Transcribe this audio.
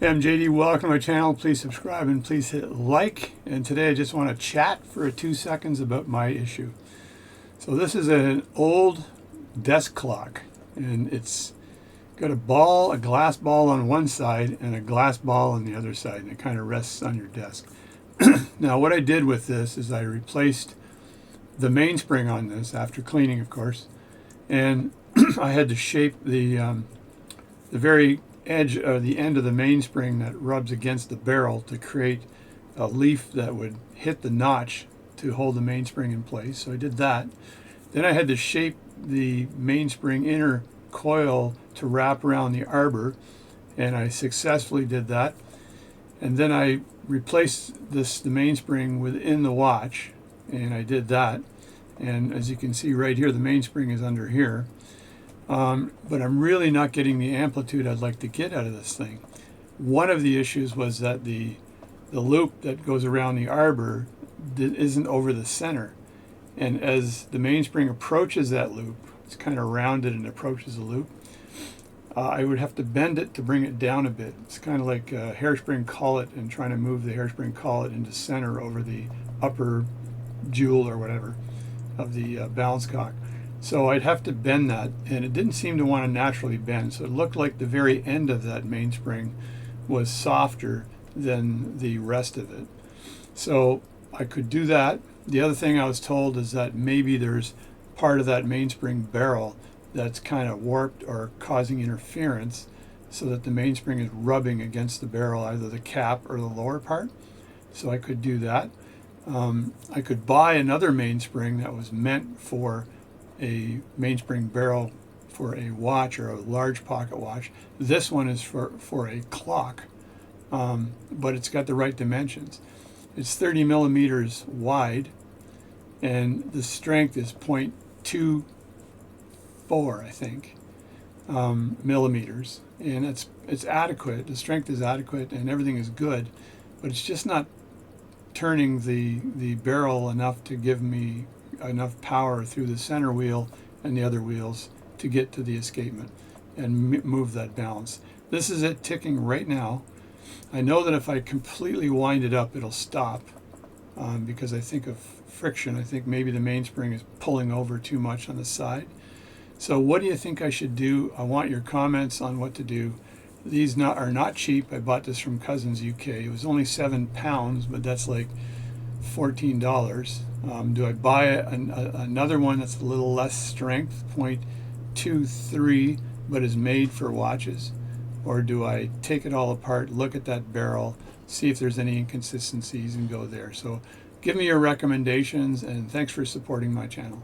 Hey, I'm JD. Welcome to my channel. Please subscribe and please hit like. And today I just want to chat for 2 seconds about my issue. So this is an old desk clock, and it's got a glass ball on one side and a glass ball on the other side, and it kind of rests on your desk. Now what I did with this is I replaced the mainspring on this after cleaning, of course, and I had to shape the very edge or the end of the mainspring that rubs against the barrel to create a leaf that would hit the notch to hold the mainspring in place. So I did that. Then I had to shape the mainspring inner coil to wrap around the arbor, and I successfully did that. And then I replaced the mainspring within the watch, and I did that. And as you can see right here, the mainspring is under here. But I'm really not getting the amplitude I'd like to get out of this thing. One of the issues was that the loop that goes around the arbor isn't over the center. And as the mainspring approaches that loop, it's kind of rounded and approaches the loop, I would have to bend it to bring it down a bit. It's kind of like a hairspring collet and trying to move the hairspring collet into center over the upper jewel or whatever of the balance cock. So I'd have to bend that, and it didn't seem to want to naturally bend. So it looked like the very end of that mainspring was softer than the rest of it. So I could do that. The other thing I was told is that maybe there's part of that mainspring barrel that's kind of warped or causing interference, so that the mainspring is rubbing against the barrel, either the cap or the lower part. So I could do that. I could buy another mainspring that was meant for a mainspring barrel for a watch or a large pocket watch. This one is for a clock, but it's got the right dimensions. It's 30 millimeters wide, and the strength is 0.24, I think, millimeters, and it's adequate. The strength is adequate, and everything is good, but it's just not turning the barrel enough to give me enough power through the center wheel and the other wheels to get to the escapement and move that balance. This is it ticking right now. I know that if I completely wind it up, it'll stop, because I think of friction. I think maybe the mainspring is pulling over too much on the side. So what do you think I should do? I want your comments on what to do. These are not cheap. I bought this from Cousins UK. It was only £7, but that's like $14. Do I buy another one that's a little less strength, 0.23, but is made for watches? Or do I take it all apart, look at that barrel, see if there's any inconsistencies, and go there? So give me your recommendations, and thanks for supporting my channel.